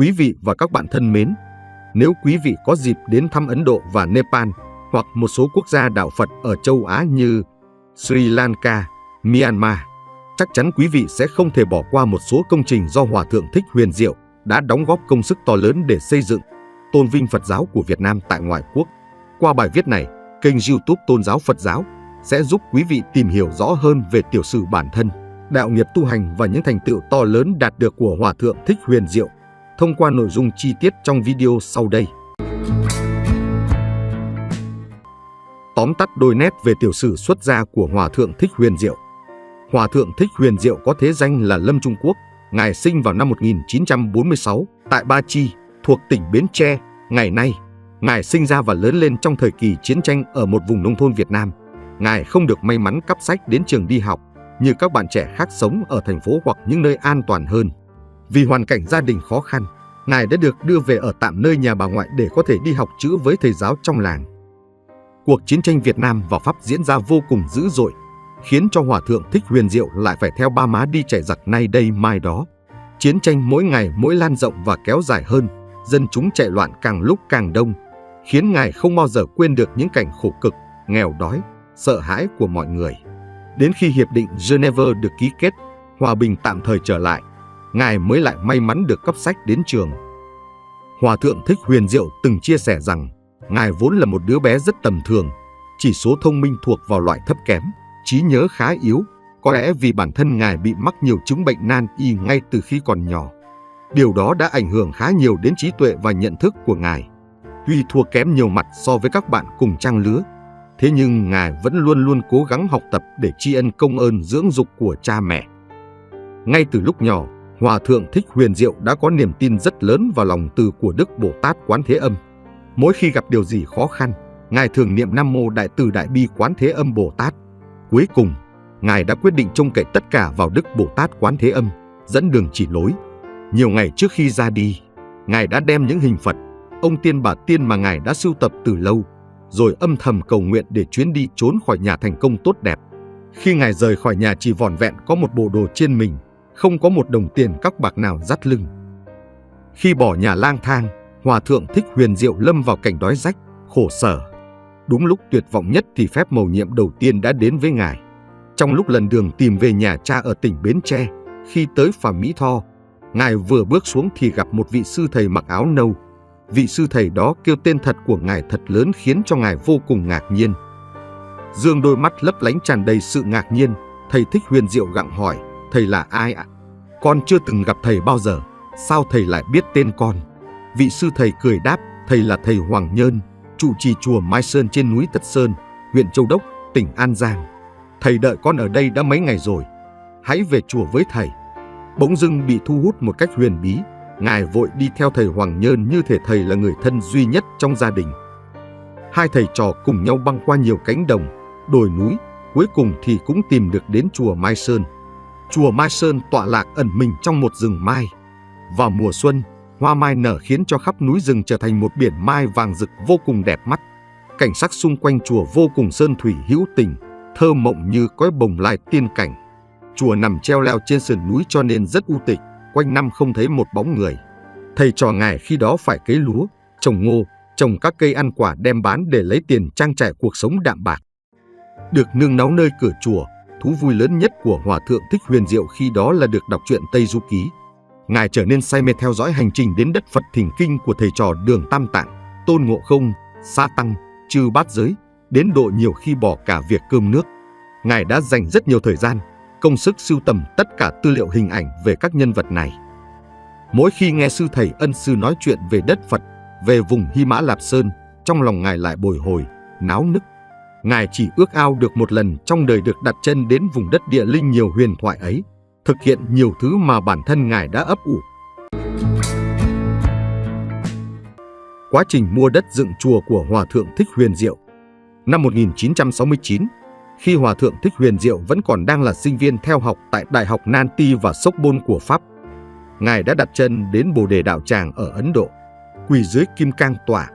Quý vị và các bạn thân mến, nếu quý vị có dịp đến thăm Ấn Độ và Nepal hoặc một số quốc gia đạo Phật ở châu Á như Sri Lanka, Myanmar, chắc chắn quý vị sẽ không thể bỏ qua một số công trình do Hòa Thượng Thích Huyền Diệu đã đóng góp công sức to lớn để xây dựng, tôn vinh Phật giáo của Việt Nam tại ngoại quốc. Qua bài viết này, kênh YouTube Tôn giáo Phật giáo sẽ giúp quý vị tìm hiểu rõ hơn về tiểu sử bản thân, đạo nghiệp tu hành và những thành tựu to lớn đạt được của Hòa Thượng Thích Huyền Diệu thông qua nội dung chi tiết trong video sau đây. Tóm tắt đôi nét về tiểu sử xuất gia của Hòa Thượng Thích Huyền Diệu. Hòa Thượng Thích Huyền Diệu có thế danh là Lâm Trung Quốc. Ngài sinh vào năm 1946 tại Ba Chi, thuộc tỉnh Bến Tre. Ngày nay, Ngài sinh ra và lớn lên trong thời kỳ chiến tranh ở một vùng nông thôn Việt Nam. Ngài không được may mắn cắp sách đến trường đi học như các bạn trẻ khác sống ở thành phố hoặc những nơi an toàn hơn. Vì hoàn cảnh gia đình khó khăn, Ngài đã được đưa về ở tạm nơi nhà bà ngoại để có thể đi học chữ với thầy giáo trong làng. Cuộc chiến tranh Việt Nam và Pháp diễn ra vô cùng dữ dội, khiến cho Hòa Thượng Thích Huyền Diệu lại phải theo ba má đi chạy giặc nay đây mai đó. Chiến tranh mỗi ngày mỗi lan rộng và kéo dài hơn, dân chúng chạy loạn càng lúc càng đông, khiến Ngài không bao giờ quên được những cảnh khổ cực, nghèo đói, sợ hãi của mọi người. Đến khi Hiệp định Geneva được ký kết, hòa bình tạm thời trở lại, Ngài mới lại may mắn được cấp sách đến trường. Hòa Thượng Thích Huyền Diệu từng chia sẻ rằng, Ngài vốn là một đứa bé rất tầm thường, chỉ số thông minh thuộc vào loại thấp kém, trí nhớ khá yếu, có lẽ vì bản thân Ngài bị mắc nhiều chứng bệnh nan y ngay từ khi còn nhỏ. Điều đó đã ảnh hưởng khá nhiều đến trí tuệ và nhận thức của Ngài. Tuy thua kém nhiều mặt so với các bạn cùng trang lứa, thế nhưng Ngài vẫn luôn luôn cố gắng học tập để tri ân công ơn dưỡng dục của cha mẹ. Ngay từ lúc nhỏ, Hòa Thượng Thích Huyền Diệu đã có niềm tin rất lớn vào lòng từ của Đức Bồ Tát Quán Thế Âm. Mỗi khi gặp điều gì khó khăn, Ngài thường niệm Nam Mô Đại Từ Đại Bi Quán Thế Âm Bồ Tát. Cuối cùng, Ngài đã quyết định trông cậy tất cả vào Đức Bồ Tát Quán Thế Âm, dẫn đường chỉ lối. Nhiều ngày trước khi ra đi, Ngài đã đem những hình Phật, ông tiên bà tiên mà Ngài đã sưu tập từ lâu, rồi âm thầm cầu nguyện để chuyến đi trốn khỏi nhà thành công tốt đẹp. Khi Ngài rời khỏi nhà chỉ vỏn vẹn có một bộ đồ trên mình, không có một đồng tiền các bạc nào dắt lưng. Khi bỏ nhà lang thang, Hòa Thượng Thích Huyền Diệu lâm vào cảnh đói rách, khổ sở. Đúng lúc tuyệt vọng nhất thì phép mầu nhiệm đầu tiên đã đến với Ngài. Trong lúc lần đường tìm về nhà cha ở tỉnh Bến Tre, khi tới phà Mỹ Tho, Ngài vừa bước xuống thì gặp một vị sư thầy mặc áo nâu. Vị sư thầy đó kêu tên thật của Ngài thật lớn khiến cho Ngài vô cùng ngạc nhiên. Dương đôi mắt lấp lánh tràn đầy sự ngạc nhiên, thầy Thích Huyền Diệu gặng hỏi, thầy là ai ạ? Con chưa từng gặp thầy bao giờ, sao thầy lại biết tên con? Vị sư thầy cười đáp, thầy là thầy Hoàng Nhơn, trụ trì chùa Mai Sơn trên núi Tật Sơn, huyện Châu Đốc, tỉnh An Giang. Thầy đợi con ở đây đã mấy ngày rồi, hãy về chùa với thầy. Bỗng dưng bị thu hút một cách huyền bí, Ngài vội đi theo thầy Hoàng Nhơn như thể thầy là người thân duy nhất trong gia đình. Hai thầy trò cùng nhau băng qua nhiều cánh đồng, đồi núi, cuối cùng thì cũng tìm được đến chùa Mai Sơn. Chùa Mai Sơn tọa lạc ẩn mình trong một rừng mai. Vào mùa xuân, hoa mai nở khiến cho khắp núi rừng trở thành một biển mai vàng rực vô cùng đẹp mắt. Cảnh sắc xung quanh chùa vô cùng sơn thủy hữu tình, thơ mộng như cõi bồng lai tiên cảnh. Chùa nằm treo leo trên sườn núi cho nên rất u tịch, quanh năm không thấy một bóng người. Thầy trò Ngài khi đó phải cấy lúa, trồng ngô, trồng các cây ăn quả đem bán để lấy tiền trang trải cuộc sống đạm bạc. Được nương náu nơi cửa chùa, thú vui lớn nhất của Hòa Thượng Thích Huyền Diệu khi đó là được đọc truyện Tây Du Ký. Ngài trở nên say mê theo dõi hành trình đến đất Phật thỉnh kinh của thầy trò Đường Tam Tạng, Tôn Ngộ Không, Sa Tăng, Chư Bát Giới, đến độ nhiều khi bỏ cả việc cơm nước. Ngài đã dành rất nhiều thời gian, công sức sưu tầm tất cả tư liệu hình ảnh về các nhân vật này. Mỗi khi nghe sư thầy ân sư nói chuyện về đất Phật, về vùng Hy Mã Lạp Sơn, trong lòng Ngài lại bồi hồi, náo nức. Ngài chỉ ước ao được một lần trong đời được đặt chân đến vùng đất địa linh nhiều huyền thoại ấy, thực hiện nhiều thứ mà bản thân Ngài đã ấp ủ. Quá trình mua đất dựng chùa của Hòa Thượng Thích Huyền Diệu. Năm 1969, khi Hòa Thượng Thích Huyền Diệu vẫn còn đang là sinh viên theo học tại Đại học Nanti và Sorbonne của Pháp, Ngài đã đặt chân đến Bồ Đề Đạo Tràng ở Ấn Độ, quỳ dưới kim cang tọa.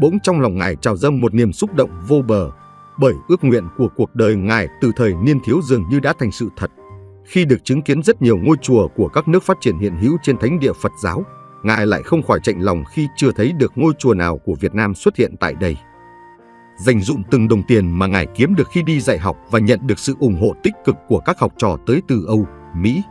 Bỗng trong lòng Ngài trào dâng một niềm xúc động vô bờ, bởi ước nguyện của cuộc đời Ngài từ thời niên thiếu dường như đã thành sự thật. Khi được chứng kiến rất nhiều ngôi chùa của các nước phát triển hiện hữu trên thánh địa Phật giáo, Ngài lại không khỏi chạnh lòng khi chưa thấy được ngôi chùa nào của Việt Nam xuất hiện tại đây. Dành dụm từng đồng tiền mà Ngài kiếm được khi đi dạy học và nhận được sự ủng hộ tích cực của các học trò tới từ Âu, Mỹ.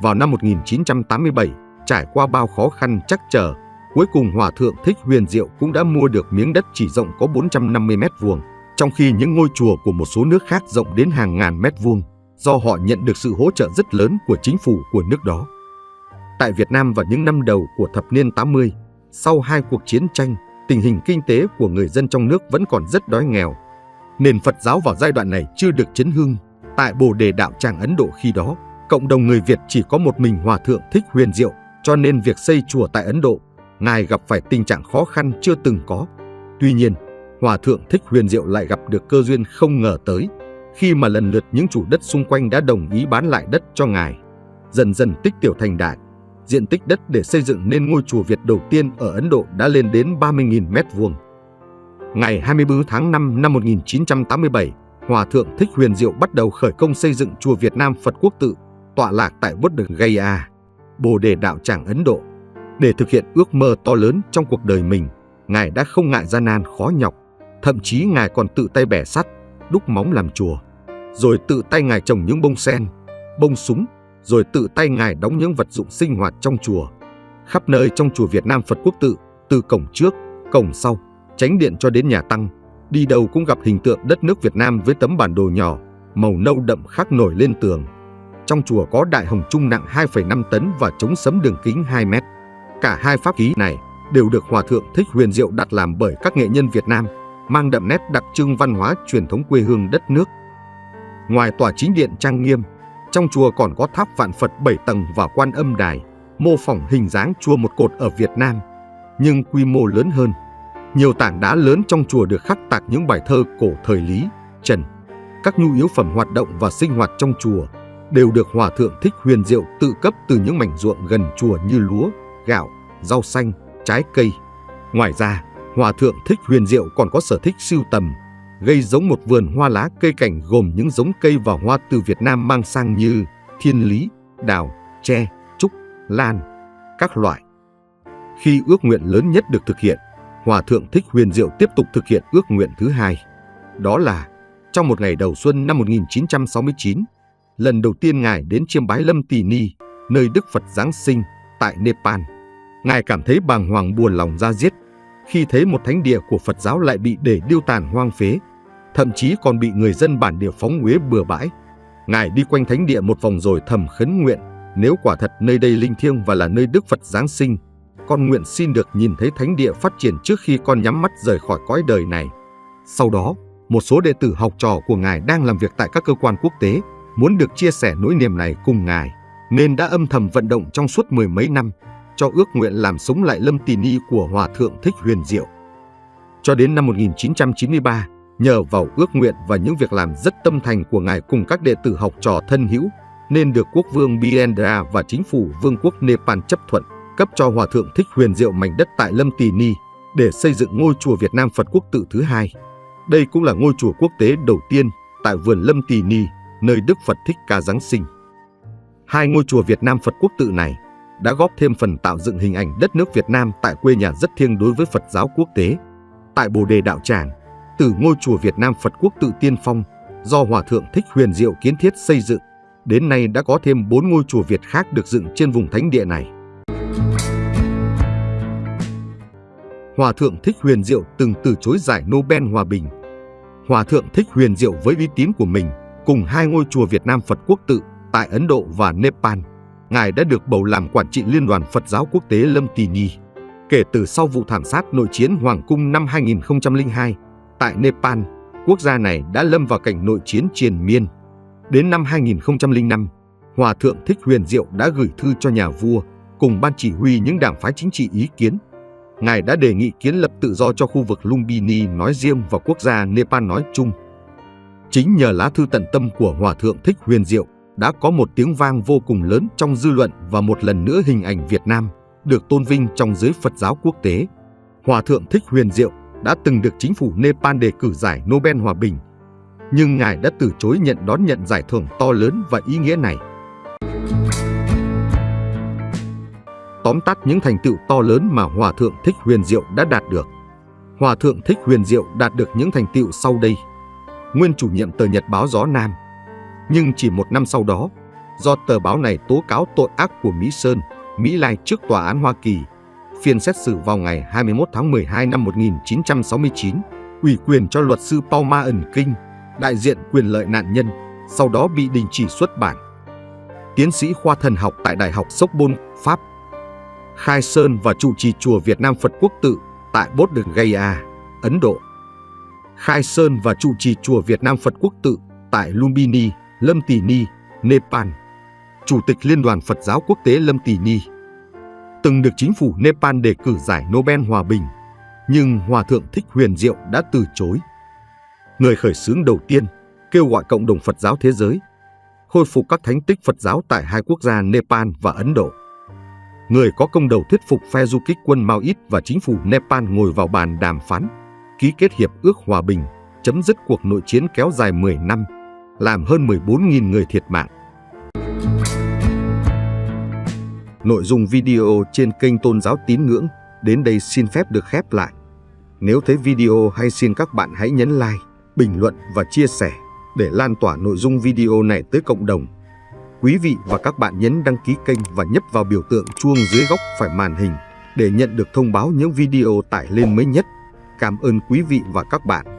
Vào năm 1987, trải qua bao khó khăn trắc trở, cuối cùng Hòa thượng Thích Huyền Diệu cũng đã mua được miếng đất chỉ rộng có 450 mét vuông, trong khi những ngôi chùa của một số nước khác rộng đến hàng ngàn mét vuông, do họ nhận được sự hỗ trợ rất lớn của chính phủ của nước đó. Tại Việt Nam vào những năm đầu của thập niên 80, sau 2 cuộc chiến tranh, tình hình kinh tế của người dân trong nước vẫn còn rất đói nghèo. Nền Phật giáo vào giai đoạn này chưa được chấn hưng. Tại Bồ Đề Đạo Tràng Ấn Độ khi đó, cộng đồng người Việt chỉ có một mình Hòa thượng Thích Huyền Diệu, cho nên việc xây chùa tại Ấn Độ, Ngài gặp phải tình trạng khó khăn chưa từng có. Tuy nhiên, Hòa thượng Thích Huyền Diệu lại gặp được cơ duyên không ngờ tới, khi mà lần lượt những chủ đất xung quanh đã đồng ý bán lại đất cho Ngài. Dần dần tích tiểu thành đại, diện tích đất để xây dựng nên ngôi chùa Việt đầu tiên ở Ấn Độ đã lên đến 30.000 mét vuông. Ngày 24 tháng 5 năm 1987, Hòa thượng Thích Huyền Diệu bắt đầu khởi công xây dựng chùa Việt Nam Phật Quốc Tự, tọa lạc tại Bodh Gaya, Bồ Đề Đạo Tràng Ấn Độ. Để thực hiện ước mơ to lớn trong cuộc đời mình, Ngài đã không ngại gian nan khó nhọc, thậm chí Ngài còn tự tay bẻ sắt, đúc móng làm chùa, rồi tự tay Ngài trồng những bông sen, bông súng, rồi tự tay Ngài đóng những vật dụng sinh hoạt trong chùa. Khắp nơi trong chùa Việt Nam Phật Quốc Tự, từ cổng trước, cổng sau, chánh điện cho đến nhà tăng, đi đâu cũng gặp hình tượng đất nước Việt Nam với tấm bản đồ nhỏ, màu nâu đậm khắc nổi lên tường. Trong chùa có đại hồng trung nặng 2,5 tấn và chống sấm đường kính 2 mét. Cả hai pháp khí này đều được Hòa thượng Thích Huyền Diệu đặt làm bởi các nghệ nhân Việt Nam, mang đậm nét đặc trưng văn hóa truyền thống quê hương đất nước. Ngoài tòa chính điện trang nghiêm, trong chùa còn có tháp vạn Phật 7 tầng và Quan Âm Đài, mô phỏng hình dáng chùa một cột ở Việt Nam, nhưng quy mô lớn hơn. Nhiều tảng đá lớn trong chùa được khắc tạc những bài thơ cổ thời Lý, Trần. Các nhu yếu phẩm hoạt động và sinh hoạt trong chùa đều được Hòa thượng Thích Huyền Diệu tự cấp từ những mảnh ruộng gần chùa như lúa, gạo, rau xanh, trái cây. Ngoài ra, Hòa thượng Thích Huyền Diệu còn có sở thích sưu tầm, gây giống một vườn hoa lá cây cảnh gồm những giống cây và hoa từ Việt Nam mang sang như thiên lý, đào, tre, trúc, lan, các loại. Khi ước nguyện lớn nhất được thực hiện, Hòa thượng Thích Huyền Diệu tiếp tục thực hiện ước nguyện thứ hai. Đó là, trong một ngày đầu xuân năm 1969, lần đầu tiên Ngài đến chiêm bái Lâm Tỳ Ni, nơi Đức Phật Giáng sinh, tại Nepal. Ngài cảm thấy bàng hoàng buồn lòng da diết khi thấy một thánh địa của Phật giáo lại bị để điêu tàn hoang phế, thậm chí còn bị người dân bản địa phóng uế bừa bãi. Ngài đi quanh thánh địa một vòng rồi thầm khấn nguyện, nếu quả thật nơi đây linh thiêng và là nơi Đức Phật Giáng sinh, con nguyện xin được nhìn thấy thánh địa phát triển trước khi con nhắm mắt rời khỏi cõi đời này. Sau đó, một số đệ tử học trò của Ngài đang làm việc tại các cơ quan quốc tế, muốn được chia sẻ nỗi niềm này cùng Ngài, nên đã âm thầm vận động trong suốt mười mấy năm, cho ước nguyện làm sống lại Lâm Tỳ Ni của Hòa thượng Thích Huyền Diệu. Cho đến năm 1993, nhờ vào ước nguyện và những việc làm rất tâm thành của Ngài cùng các đệ tử học trò thân hữu, nên được Quốc vương Birendra và chính phủ Vương quốc Nepal chấp thuận, cấp cho Hòa thượng Thích Huyền Diệu mảnh đất tại Lâm Tỳ Ni để xây dựng ngôi chùa Việt Nam Phật Quốc Tự thứ hai. Đây cũng là ngôi chùa quốc tế đầu tiên tại vườn Lâm Tỳ Ni, nơi Đức Phật Thích Ca Giáng sinh. Hai ngôi chùa Việt Nam Phật Quốc Tự này đã góp thêm phần tạo dựng hình ảnh đất nước Việt Nam tại quê nhà rất thiêng đối với Phật giáo quốc tế. Tại Bồ Đề Đạo Tràng, từ ngôi chùa Việt Nam Phật Quốc Tự tiên phong do Hòa thượng Thích Huyền Diệu kiến thiết xây dựng, đến nay đã có thêm 4 ngôi chùa Việt khác được dựng trên vùng thánh địa này. Hòa thượng Thích Huyền Diệu từng từ chối giải Nobel Hòa bình. Hòa thượng Thích Huyền Diệu với uy tín của mình cùng hai ngôi chùa Việt Nam Phật Quốc Tự tại Ấn Độ và Nepal, Ngài đã được bầu làm quản trị Liên đoàn Phật giáo quốc tế Lâm Tỳ Ni. Kể từ sau vụ thảm sát nội chiến Hoàng cung năm 2002, tại Nepal, quốc gia này đã lâm vào cảnh nội chiến triền miên. Đến năm 2005, Hòa thượng Thích Huyền Diệu đã gửi thư cho nhà vua cùng ban chỉ huy những đảng phái chính trị ý kiến. Ngài đã đề nghị kiến lập tự do cho khu vực Lumbini nói riêng và quốc gia Nepal nói chung. Chính nhờ lá thư tận tâm của Hòa thượng Thích Huyền Diệu đã có một tiếng vang vô cùng lớn trong dư luận và một lần nữa hình ảnh Việt Nam được tôn vinh trong giới Phật giáo quốc tế. Hòa thượng Thích Huyền Diệu đã từng được chính phủ Nepal đề cử giải Nobel Hòa bình, nhưng Ngài đã từ chối đón nhận giải thưởng to lớn và ý nghĩa này. tóm tắt những thành tựu to lớn mà Hòa thượng Thích Huyền Diệu đã đạt được. Hòa thượng Thích Huyền Diệu đạt được những thành tựu sau đây. Nguyên chủ nhiệm tờ Nhật báo Gió Nam. Nhưng chỉ một năm sau đó, do tờ báo này tố cáo tội ác của Mỹ Sơn, Mỹ Lai trước tòa án Hoa Kỳ, phiên xét xử vào ngày 21 tháng 12 năm 1969, ủy quyền cho luật sư Paul Ma Ẩn Kinh, đại diện quyền lợi nạn nhân, sau đó bị đình chỉ xuất bản. Tiến sĩ khoa thần học tại Đại học Sorbonne, Pháp. Khai sơn và trụ trì chùa Việt Nam Phật Quốc Tự tại Bodh Gaya, Ấn Độ. Khai sơn và trụ trì chùa Việt Nam Phật Quốc Tự tại Lumbini, Lâm Tỳ Ni, Nepal. Chủ tịch Liên đoàn Phật giáo Quốc tế Lâm Tỳ Ni. Từng được chính phủ Nepal đề cử giải Nobel Hòa bình, nhưng Hòa thượng Thích Huyền Diệu đã từ chối. Người khởi xướng đầu tiên kêu gọi cộng đồng Phật giáo thế giới khôi phục các thánh tích Phật giáo tại hai quốc gia Nepal và Ấn Độ. Người có công đầu thuyết phục phe du kích quân Maoist và chính phủ Nepal ngồi vào bàn đàm phán, ký kết hiệp ước hòa bình, chấm dứt cuộc nội chiến kéo dài 10 năm, làm hơn 14.000 người thiệt mạng. Nội dung video trên kênh Tôn giáo tín ngưỡng đến đây xin phép được khép lại. Nếu thấy video hay, xin các bạn hãy nhấn like, bình luận và chia sẻ để lan tỏa nội dung video này tới cộng đồng. Quý vị và các bạn nhấn đăng ký kênh và nhấp vào biểu tượng chuông dưới góc phải màn hình để nhận được thông báo những video tải lên mới nhất. Cảm ơn quý vị và các bạn.